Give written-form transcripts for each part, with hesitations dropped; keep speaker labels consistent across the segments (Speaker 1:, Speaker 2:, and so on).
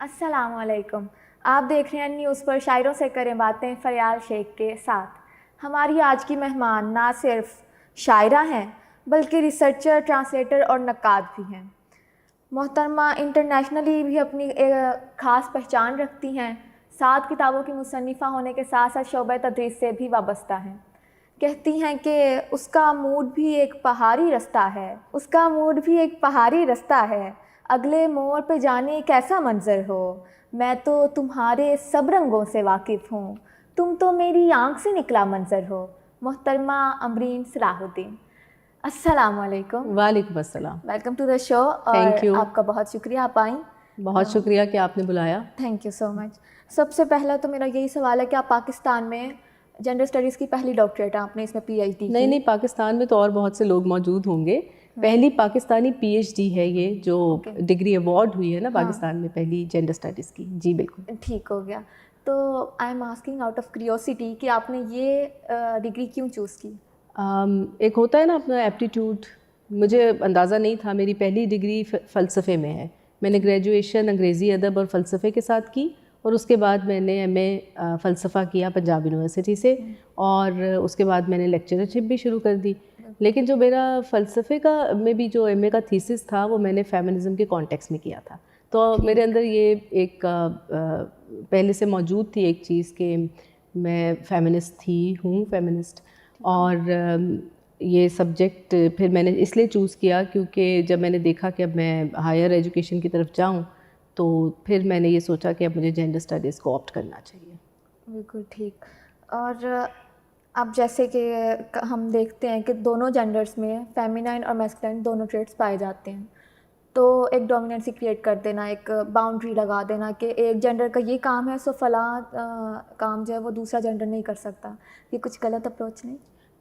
Speaker 1: السلام علیکم. آپ دیکھ رہے ہیں نیوز پر شاعروں سے کریں باتیں فریال شیخ کے ساتھ. ہماری آج کی مہمان نہ صرف شاعرہ ہیں بلکہ ریسرچر، ٹرانسلیٹر اور نقاد بھی ہیں. محترمہ انٹرنیشنلی بھی اپنی خاص پہچان رکھتی ہیں. 7 کتابوں کی مصنفہ ہونے کے ساتھ ساتھ شعبہ تدریس سے بھی وابستہ ہیں. کہتی ہیں کہ اس کا موڈ بھی ایک پہاڑی رستہ ہے، اس کا موڈ بھی ایک پہاڑی رستہ ہے، اگلے موڑ پہ جانے کیسا منظر ہو، میں تو تمہارے سب رنگوں سے واقف ہوں، تم تو میری آنکھ سے نکلا منظر ہو. محترمہ امرین صلاح الدین، السلام علیکم.
Speaker 2: وعلیکم السلام.
Speaker 1: ویلکم ٹو دا شو. اور آپ کا بہت شکریہ، آپ آئیں.
Speaker 2: بہت شکریہ کہ آپ نے بلایا.
Speaker 1: تھینک یو سو مچ. سب سے پہلا تو میرا یہی سوال ہے کہ آپ پاکستان میں جنڈر اسٹڈیز کی پہلی ڈاکٹریٹ ہیں، آپ نے اس میں پی ایچ ڈی.
Speaker 2: نہیں، پاکستان میں تو اور بہت سے لوگ موجود ہوں گے. پہلی پاکستانی پی ایچ ڈی ہے یہ، جو ڈگری ایوارڈ ہوئی ہے نا پاکستان میں پہلی جنڈر اسٹڈیز کی. جی بالکل
Speaker 1: ٹھیک ہو گیا. تو I am asking out of curiosity کہ آپ نے یہ ڈگری کیوں چوز کی؟
Speaker 2: ایک ہوتا ہے نا اپنا ایپٹیٹیوڈ. مجھے اندازہ نہیں تھا. میری پہلی ڈگری فلسفے میں ہے. میں نے گریجویشن انگریزی ادب اور فلسفے کے ساتھ کی، اور اس کے بعد میں نے ایم اے فلسفہ کیا پنجاب یونیورسٹی سے، اور اس کے بعد میں نے لیکچررشپ بھی شروع کر دی. لیکن جو میرا فلسفے کا میں بھی جو ایم اے کا تھیسس تھا وہ میں نے فیمنزم کے کانٹیکس میں کیا تھا. تو میرے اندر یہ ایک پہلے سے موجود تھی ایک چیز کہ میں فیمنسٹ ہوں فیمنسٹ. اور یہ سبجیکٹ پھر میں نے اس لیے چوز کیا کیونکہ جب میں نے دیکھا کہ اب میں ہائر ایجوکیشن کی طرف جاؤں تو پھر میں نے یہ سوچا کہ اب مجھے جینڈر اسٹڈیز کو آپٹ کرنا چاہیے. بالکل
Speaker 1: ٹھیک. اور اب جیسے کہ ہم دیکھتے ہیں کہ دونوں جینڈرز میں فیمینائن اور میسکولائن دونوں ٹریٹس پائے جاتے ہیں، تو ایک ڈومیننسی کریٹ کر دینا، ایک باؤنڈری لگا دینا کہ ایک جینڈر کا یہ کام ہے سو فلاں کام جو ہے وہ دوسرا جینڈر نہیں کر سکتا، یہ کچھ غلط اپروچ نہیں؟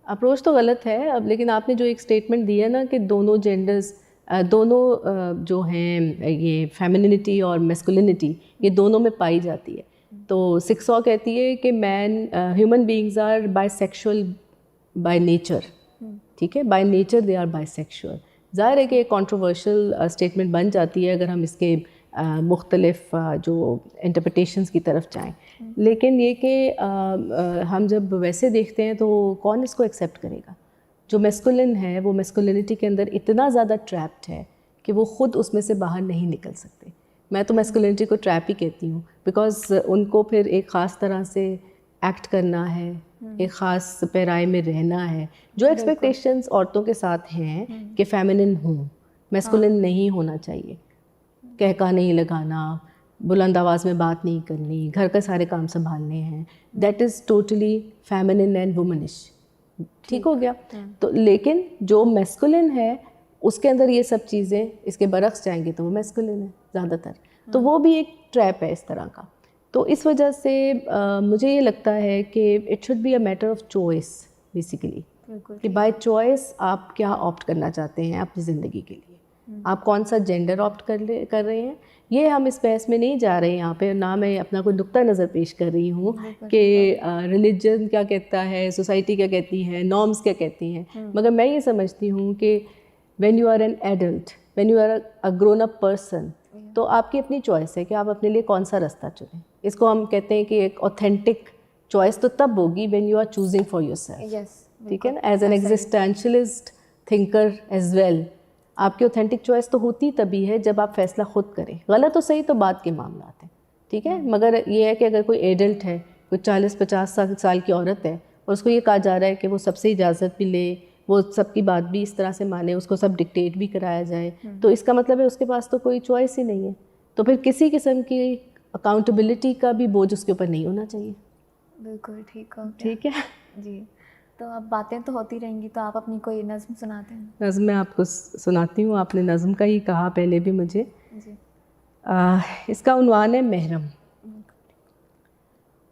Speaker 2: اپروچ تو غلط ہے. اب لیکن آپ نے جو ایک اسٹیٹمنٹ دی ہے نا کہ دونوں جینڈرز دونوں جو ہیں یہ فیمینینٹی اور میسکولینٹی یہ دونوں میں پائی جاتی ہے. تو 6 کہتی ہے کہ human beings are bisexual by nature. ٹھیک ہے، by nature they are bisexual. ظاہر ہے کہ ایک کانٹروورشل اسٹیٹمنٹ بن جاتی ہے اگر ہم اس کے مختلف جو انٹرپریٹیشنس کی طرف جائیں. لیکن یہ کہ ہم جب ویسے دیکھتے ہیں تو کون اس کو ایکسیپٹ کرے گا؟ جو میسکولن ہے وہ میسکولینٹی کے اندر اتنا زیادہ ٹریپڈ ہے کہ وہ خود اس میں سے باہر نہیں نکل سکتے. میں تو میسکولینٹی کو ٹریپ ہی کہتی ہوں، بیکاز ان کو پھر ایک خاص طرح سے ایکٹ کرنا ہے، ایک خاص پیرائے میں رہنا ہے. جو ایکسپیکٹیشنز عورتوں کے ساتھ ہیں کہ فیمنن ہوں، میسکولن نہیں ہونا چاہیے، کہکا نہیں لگانا، بلند آواز میں بات نہیں کرنی، گھر کے سارے کام سنبھالنے ہیں، that is totally feminine and womanish. ٹھیک ہو گیا. تو لیکن جو میسکولن ہے اس کے اندر یہ سب چیزیں اس کے برعکس جائیں گے تو وہ میسکولن ہے زیادہ تر. تو وہ بھی ایک ٹریپ ہے اس طرح کا. تو اس وجہ سے مجھے یہ لگتا ہے کہ it should be a matter of choice basically, کہ بائی چوائس آپ کیا آپٹ کرنا چاہتے ہیں اپنی زندگی کے لیے، آپ کون سا جینڈر آپٹ کر رہے ہیں. یہ ہم اس بحث میں نہیں جا رہے ہیں یہاں پہ، نہ میں اپنا کوئی نقطہ نظر پیش کر رہی ہوں کہ ریلیجن کیا کہتا ہے، سوسائٹی کیا کہتی ہے، نارمس کیا کہتی ہیں. مگر میں یہ سمجھتی ہوں کہ when you are an adult, when you are a grown up person, تو آپ کی اپنی چوائس ہے کہ آپ اپنے لیے کون سا رستہ چنیں. اس کو ہم کہتے ہیں کہ ایک اوتھینٹک چوائس تو تب ہوگی when you are choosing for yourself. ٹھیک ہے نا، as an existentialist thinker as well. آپ کی اوتھینٹک چوائس تو ہوتی تبھی ہے جب آپ فیصلہ خود کریں. غلط تو صحیح تو بعد کے معاملات ہیں. ٹھیک ہے، مگر یہ ہے کہ اگر کوئی ایڈلٹ ہے، کوئی 40-50 سال کی عورت ہے اور اس کو یہ کہا جا رہا ہے کہ وہ سب سے اجازت بھی لے، وہ سب کی بات بھی اس طرح سے مانے، اس کو سب ڈکٹیٹ بھی کرایا جائے، تو اس کا مطلب ہے اس کے پاس تو کوئی چوائس ہی نہیں ہے. تو پھر کسی قسم کی اکاؤنٹیبلٹی کا بھی بوجھ اس کے اوپر نہیں ہونا چاہیے.
Speaker 1: بالکل ٹھیک ہو.
Speaker 2: ٹھیک ہے
Speaker 1: جی. تو اب باتیں تو ہوتی رہیں گی، تو آپ اپنی کوئی نظم سناتے ہیں؟
Speaker 2: نظم میں آپ کو سناتی ہوں. آپ نے نظم کا ہی کہا پہلے بھی مجھے.
Speaker 1: جی.
Speaker 2: اس کا عنوان ہے محرم.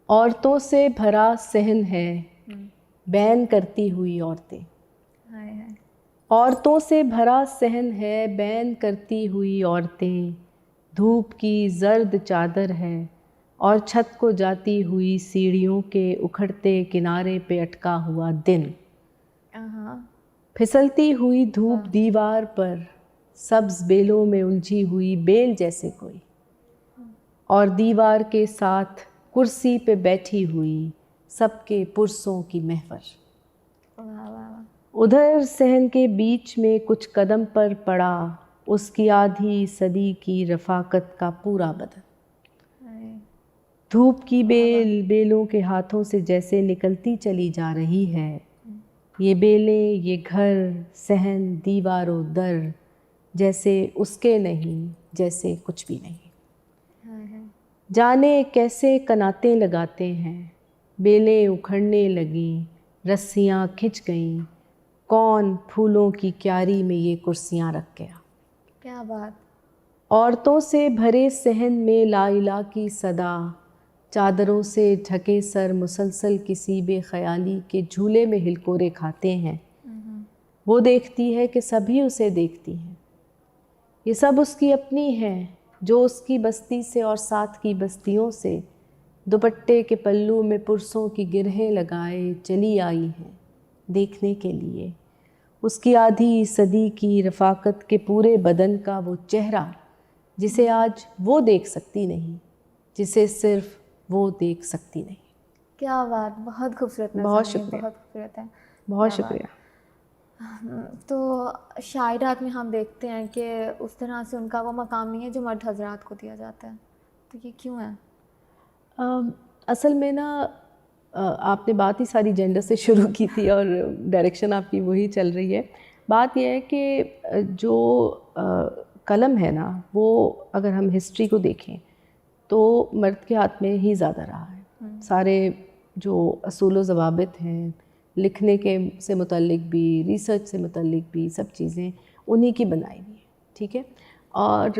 Speaker 2: عورتوں سے بھرا صحن ہے بین کرتی ہوئی عورتیں. عورتوں سے بھرا صحن ہے بین کرتی ہوئی عورتیں، دھوپ کی زرد چادر ہے اور چھت کو جاتی ہوئی سیڑھیوں کے اکھڑتے کنارے پہ اٹکا ہوا دن. پھسلتی ہوئی دھوپ دیوار پر، سبز بیلوں میں الجھی ہوئی بیل جیسے کوئی. اور دیوار کے ساتھ کرسی پہ بیٹھی ہوئی سب کے پرسوں کی محور. ادھر صحن کے بیچ میں کچھ قدم پر پڑا اس کی آدھی صدی کی رفاقت کا پورا بدن. دھوپ کی بیل بیلوں کے ہاتھوں سے جیسے نکلتی چلی جا رہی ہے. یہ بیلیں، یہ گھر، صحن، دیوار و در جیسے اس کے نہیں، جیسے کچھ بھی نہیں. جانے کیسے کناتیں لگاتے ہیں. بیلیں اکھڑنے لگیں، رسیاں کھنچ گئیں. کون پھولوں کی کیاری میں یہ کرسیاں رکھ گیا.
Speaker 1: کیا بات.
Speaker 2: عورتوں سے بھرے صحن میں لا الہ کی صدا. چادروں سے ڈھکے سر مسلسل کسی بے خیالی کے جھولے میں ہلکورے کھاتے ہیں. وہ دیکھتی ہے کہ سبھی اسے دیکھتی ہیں. یہ سب اس کی اپنی ہے جو اس کی بستی سے اور ساتھ کی بستیوں سے دوپٹے کے پلو میں پرسوں کی گرہیں لگائے چلی آئی ہیں دیکھنے کے لیے. اس کی آدھی صدی کی رفاقت کے پورے بدن کا وہ چہرہ جسے آج وہ دیکھ سکتی نہیں، جسے صرف وہ دیکھ سکتی نہیں.
Speaker 1: کیا بات. بہت خوبصورت.
Speaker 2: بہت شکریہ.
Speaker 1: بہت خوبصورت ہے.
Speaker 2: بہت شکریہ.
Speaker 1: تو شاعرات میں ہم دیکھتے ہیں کہ اس طرح سے ان کا وہ مقام نہیں ہے جو مرد حضرات کو دیا جاتا ہے. تو یہ کیوں ہے؟
Speaker 2: اصل میں نا آپ نے بات ہی ساری جینڈر سے شروع کی تھی اور ڈائریکشن آپ کی وہی چل رہی ہے. بات یہ ہے کہ جو قلم ہے نا وہ اگر ہم ہسٹری کو دیکھیں تو مرد کے ہاتھ میں ہی زیادہ رہا ہے. سارے جو اصول و ضوابط ہیں لکھنے کے سے متعلق بھی، ریسرچ سے متعلق بھی، سب چیزیں انہی کی بنائی ہوئی ہیں. ٹھیک ہے. اور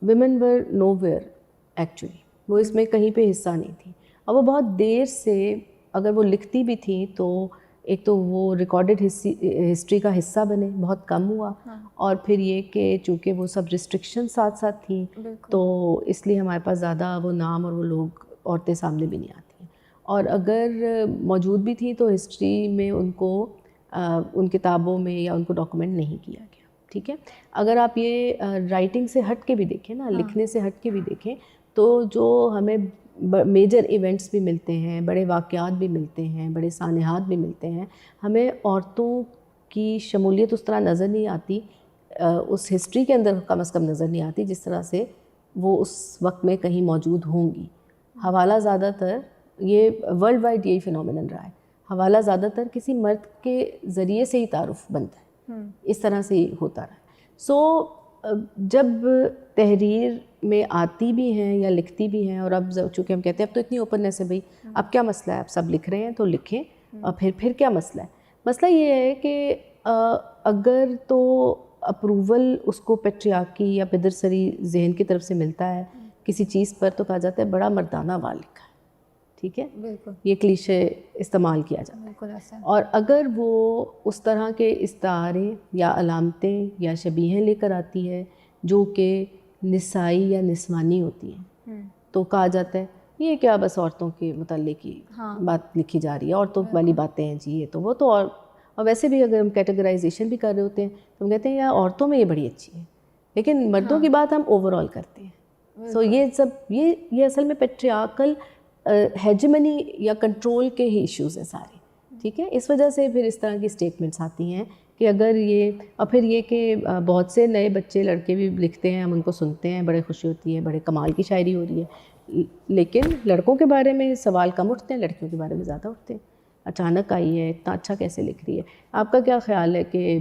Speaker 2: women were nowhere actually, وہ اس میں کہیں پہ حصہ نہیں تھی. اور وہ بہت دیر سے اگر وہ لکھتی بھی تھیں تو ایک تو وہ ریکارڈڈ ہسٹری کا حصہ بنے، بہت کم ہوا. اور پھر یہ کہ چونکہ وہ سب ریسٹرکشن ساتھ ساتھ تھیں تو اس لیے ہمارے پاس زیادہ وہ نام اور وہ لوگ عورتیں سامنے بھی نہیں آتی ہیں. اور اگر موجود بھی تھیں تو ہسٹری میں ان کو ان کتابوں میں یا ان کو ڈاکومنٹ نہیں کیا گیا. ٹھیک ہے. اگر آپ یہ رائٹنگ سے ہٹ کے بھی دیکھیں نا، لکھنے سے ہٹ کے بھی دیکھیں تو جو ہمیں میجر ایونٹس بھی ملتے ہیں، بڑے واقعات بھی ملتے ہیں، بڑے سانحات بھی ملتے ہیں، ہمیں عورتوں کی شمولیت اس طرح نظر نہیں آتی، اس ہسٹری کے اندر کم از کم نظر نہیں آتی جس طرح سے وہ اس وقت میں کہیں موجود ہوں گی. حوالہ زیادہ تر، یہ ورلڈ وائڈ یہی فینومینن رہا ہے، حوالہ زیادہ تر کسی مرد کے ذریعے سے ہی تعارف بنتا ہے، اس طرح سے ہی ہوتا رہا ہے. سو جب تحریر میں آتی بھی ہیں یا لکھتی بھی ہیں، اور اب چونکہ ہم کہتے ہیں اب تو اتنی اوپننیس ہے بھئی اب کیا مسئلہ ہے، اب سب لکھ رہے ہیں تو لکھیں. اور پھر کیا مسئلہ ہے؟ مسئلہ یہ ہے کہ اگر تو اپروول اس کو پیٹریارکی یا پدرسری ذہن کی طرف سے ملتا ہے کسی چیز پر تو کہا جاتا ہے بڑا مردانہ وار لکھا ہے. ٹھیک ہے.
Speaker 1: بالکل
Speaker 2: یہ کلیشے استعمال کیا جاتا ہے.
Speaker 1: بالکل ایسا.
Speaker 2: اور اگر وہ اس طرح کے استعارے یا علامتیں یا شبیہیں لے کر آتی ہے جو کہ نسائی یا نسوانی ہوتی ہیں تو کہا جاتا ہے یہ کیا بس عورتوں کے متعلق ہی بات لکھی جا رہی ہے، عورتوں والی باتیں ہیں جی یہ تو وہ تو. اور ویسے بھی اگر ہم کیٹیگرائزیشن بھی کر رہے ہوتے ہیں تو ہم کہتے ہیں یار عورتوں میں یہ بڑی اچھی ہے، لیکن مردوں کی بات ہم اوور آل کرتے ہیں. سو یہ سب یہ اصل میں پیٹریارکل ہیجمنی یا کنٹرول کے ہی ایشوز ہیں سارے. ٹھیک ہے. اس وجہ سے پھر اس طرح کی اسٹیٹمنٹس آتی ہیں کہ اگر یہ، اور پھر یہ کہ بہت سے نئے بچے لڑکے بھی لکھتے ہیں، ہم ان کو سنتے ہیں، بڑے خوشی ہوتی ہے، بڑے کمال کی شاعری ہو رہی ہے، لیکن لڑکوں کے بارے میں سوال کم اٹھتے ہیں، لڑکیوں کے بارے میں زیادہ اٹھتے ہیں. اچانک آئی ہے، اتنا اچھا کیسے لکھ رہی ہے. آپ کا کیا خیال ہے کہ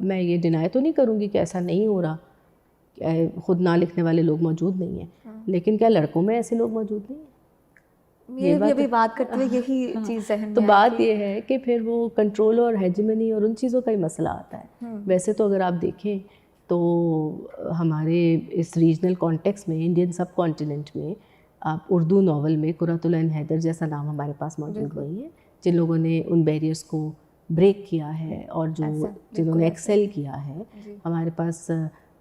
Speaker 2: میں یہ ڈینائی تو نہیں کروں گی کہ ایسا نہیں ہو رہا، خود نہ لکھنے والے لوگ موجود نہیں ہیں، لیکن کیا لڑکوں میں ایسے لوگ موجود نہیں ہیں؟
Speaker 1: یہ بھی ابھی بات کرتے ہوئے یہی چیز ذہن میں
Speaker 2: تو بات یہ ہے کہ پھر وہ کنٹرول اور ہیجمنی اور ان چیزوں کا ہی مسئلہ آتا ہے. ویسے تو اگر آپ دیکھیں تو ہمارے اس ریجنل کانٹیکس میں، انڈین سب کانٹیننٹ میں، آپ اردو ناول میں قرۃ العین حیدر جیسا نام ہمارے پاس موجود نہیں ہے جن لوگوں نے ان بیریئرس کو بریک کیا ہے اور جنہوں نے ایکسیل کیا ہے. ہمارے پاس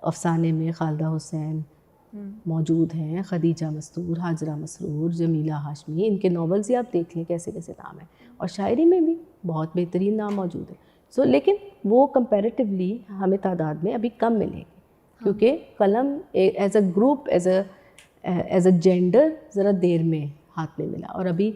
Speaker 2: افسانے میں خالدہ حسین موجود ہیں، خدیجہ مستور، ہاجرہ مسرور، جمیلہ ہاشمی، ان کے ناولز ہی آپ دیکھ لیں کیسے کیسے نام ہیں. اور شاعری میں بھی بہت بہترین نام موجود ہیں. لیکن وہ کمپیریٹیولی ہمیں تعداد میں ابھی کم ملے گی کیونکہ قلم as a group, as a gender ذرا دیر میں ہاتھ میں ملا، اور ابھی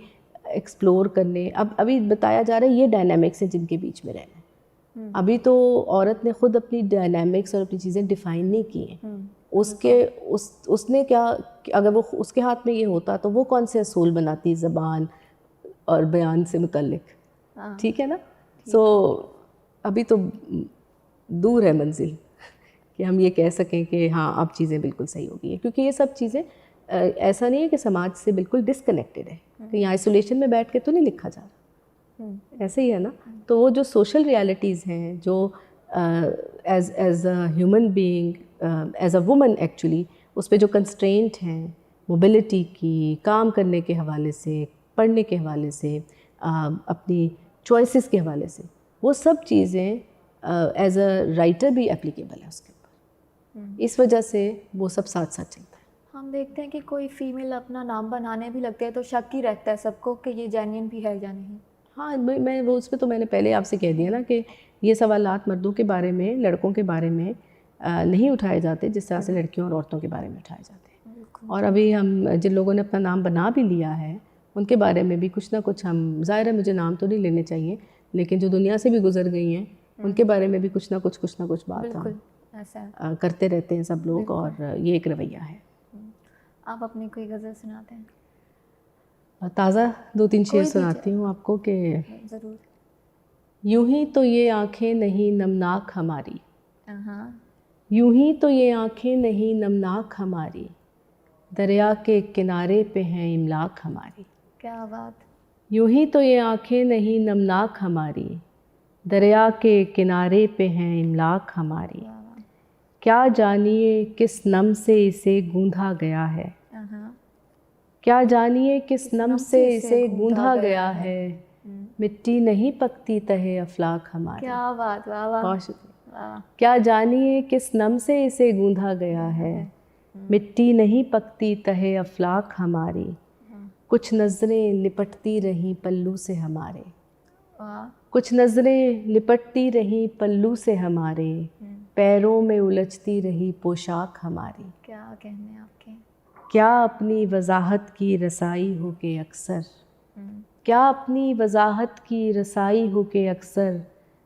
Speaker 2: ایکسپلور کرنے ابھی بتایا جا رہا ہے یہ ڈائنامکس ہیں جن کے بیچ میں رہنا ہے. ابھی تو عورت نے خود اپنی ڈائنامکس اور اپنی چیزیں ڈیفائن نہیں کی ہیں. اس نے کیا، اگر وہ اس کے ہاتھ میں یہ ہوتا تو وہ کون سے اصول بناتی زبان اور بیان سے متعلق. ٹھیک ہے نا. سو ابھی تو دور ہے منزل کہ ہم یہ کہہ سکیں کہ ہاں اب چیزیں بالکل صحیح ہو گئی ہیں، کیونکہ یہ سب چیزیں ایسا نہیں ہے کہ سماج سے بالکل ڈسکنیکٹڈ ہے، کہ یہاں آئسولیشن میں بیٹھ کے تو نہیں لکھا جا رہا، ایسے ہی ہے نا. تو وہ جو سوشل ریالٹیز ہیں، جو as a human being, as a woman actually, اس پہ جو کنسٹرینٹ ہیں موبلٹی کی، کام کرنے کے حوالے سے، پڑھنے کے حوالے سے، اپنی چوائسیز کے حوالے سے، وہ سب چیزیں ایز اے رائٹر بھی اپلیکیبل ہے اس کے اوپر. اس وجہ سے وہ سب ساتھ ساتھ چلتا ہے.
Speaker 1: ہم دیکھتے ہیں کہ کوئی فیمیل اپنا نام بنانے بھی لگتے ہیں تو شک ہی رہتا ہے سب کو کہ یہ جینین بھی ہے یا نہیں.
Speaker 2: ہاں میں وہ اس پہ تو میں نے پہلے آپ سے کہہ دیا نا کہ یہ سوالات مردوں کے بارے میں، لڑکوں کے بارے میں نہیں اٹھائے جاتے جس طرح سے لڑکیوں اور عورتوں کے بارے میں اٹھائے جاتے ہیں. اور ابھی ہم جن لوگوں نے اپنا نام بنا بھی لیا ہے ان کے بارے میں بھی کچھ نہ کچھ ہم، ظاہر ہے مجھے نام تو نہیں لینے چاہیے، لیکن جو دنیا سے بھی گزر گئی ہیں ان کے بارے میں بھی کچھ نہ کچھ بات ہم کرتے رہتے ہیں سب لوگ، اور یہ ایک رویہ ہے.
Speaker 1: آپ اپنی کوئی غزل سناتے ہیں؟
Speaker 2: تازہ 2-3 شعر سناتی ہوں آپ کو کہ
Speaker 1: ضرور.
Speaker 2: یوں ہی تو یہ آنکھیں نہیں نمناک ہماری، یوں ہی تو یہ آنکھیں نہیں نمناک ہماری، دریا کے کنارے پہ ہیں املاک ہماری.
Speaker 1: کیا بات.
Speaker 2: یوں ہی تو یہ آنکھیں نہیں نمناک ہماری، دریا کے کنارے پہ ہیں املاک ہماری. کیا جانیے کس نم سے اسے گوندھا گیا ہے، کیا جانیے کس نم سے اسے گوندھا گیا ہے، مٹی نہیں پکتی تہے افلاک ہماری.
Speaker 1: کیا بات. واہ واہ.
Speaker 2: بہت شکریہ. کیا جانیے کس نم سے اسے گوندھا گیا ہے، مٹی نہیں پکتی تہے افلاک ہماری. کچھ نظریں لپٹتی رہیں پلو سے ہمارے، کچھ نظریں لپٹتی رہیں پلو سے ہمارے، پیروں میں الجھتی رہی پوشاک ہماری.
Speaker 1: کیا کہنے آپ کے.
Speaker 2: کیا اپنی وضاحت کی رسائی ہو کے اکثر، کیا اپنی وضاحت کی رسائی ہو کے اکثر،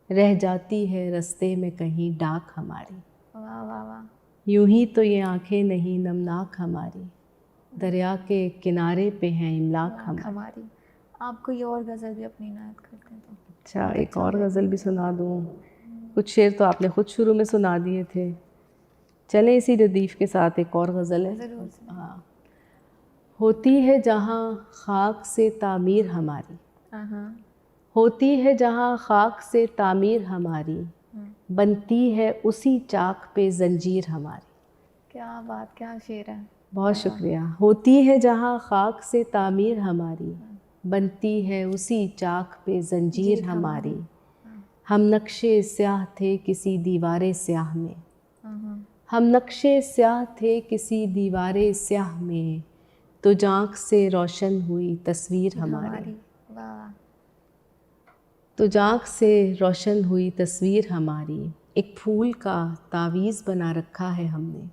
Speaker 2: رہ جاتی ہے رستے میں کہیں ڈاک ہماری.
Speaker 1: واہ واہ واہ.
Speaker 2: یوں ہی تو یہ آنکھیں نہیں نمناک ہماری، دریا کے کنارے پہ ہیں املاک ہماری.
Speaker 1: آپ کوئی اور غزل بھی اپنی عنایت کرتے ہیں تو.
Speaker 2: اچھا ایک اور غزل بھی سنا دوں. کچھ شعر تو آپ نے خود شروع میں سنا دیے تھے، چلیں اسی ردیف کے ساتھ ایک اور غزل ہے. ہاں. ہوتی ہے جہاں خاک سے تعمیر ہماری، ہوتی ہے جہاں خاک سے تعمیر ہماری، بنتی ہے اسی چاک پہ زنجیر ہماری.
Speaker 1: کیا بات. کیا شعر ہے.
Speaker 2: بہت شکریہ. ہوتی ہے جہاں خاک سے تعمیر ہماری، بنتی ہے اسی چاک پہ زنجیر ہماری. ہم نقشے سیاہ تھے کسی دیوار سیاہ میں، ہم نقشے سیاہ تھے کسی دیوار سیاہ میں، تو جانکھ سے روشن ہوئی تصویر ہماری. تو جانکھ سے روشن ہوئی تصویر ہماری. ایک پھول کا تعویذ بنا رکھا ہے ہم نے،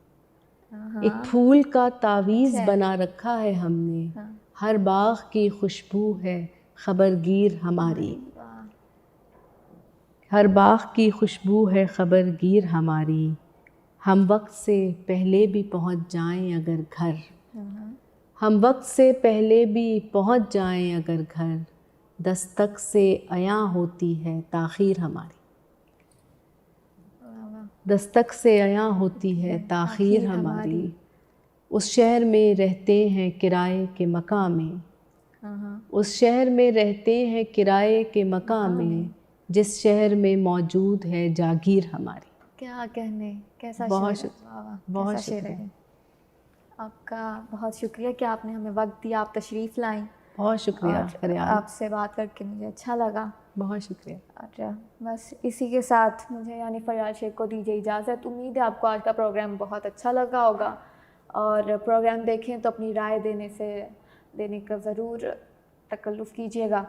Speaker 2: ایک پھول کا تعویذ بنا رکھا ہے ہم نے، ہر باغ کی خوشبو ہے خبرگیر ہماری. ہر باغ کی خوشبو ہے خبرگیر ہماری. ہم وقت سے پہلے بھی پہنچ جائیں اگر گھر، ہم وقت سے پہلے بھی پہنچ جائیں اگر گھر، دستک سے عیاں ہوتی ہے تاخیر ہماری. دستک سے عیاں ہوتی ہے تاخیر ہماری. اس شہر میں رہتے ہیں کرائے کے مکان میں، اس شہر میں رہتے ہیں کرائے کے مکان میں، جس شہر میں موجود ہے جاگیر ہماری.
Speaker 1: کیا کہنے. کیسا
Speaker 2: بہت
Speaker 1: شعر.
Speaker 2: بہت شکریہ.
Speaker 1: آپ کا بہت شکریہ کہ آپ نے ہمیں وقت دیا، آپ تشریف لائیں.
Speaker 2: بہت شکریہ فریال.
Speaker 1: آپ سے بات کر کے مجھے اچھا لگا.
Speaker 2: بہت شکریہ.
Speaker 1: اور بس اسی کے ساتھ مجھے یعنی فریال شیخ کو دیجیے اجازت. امید ہے آپ کو آج کا پروگرام بہت اچھا لگا ہوگا، اور پروگرام دیکھیں تو اپنی رائے دینے کا ضرور تکلف کیجیے گا،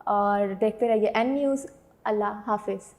Speaker 1: اور دیکھتے رہیے این نیوز. اللہ حافظ.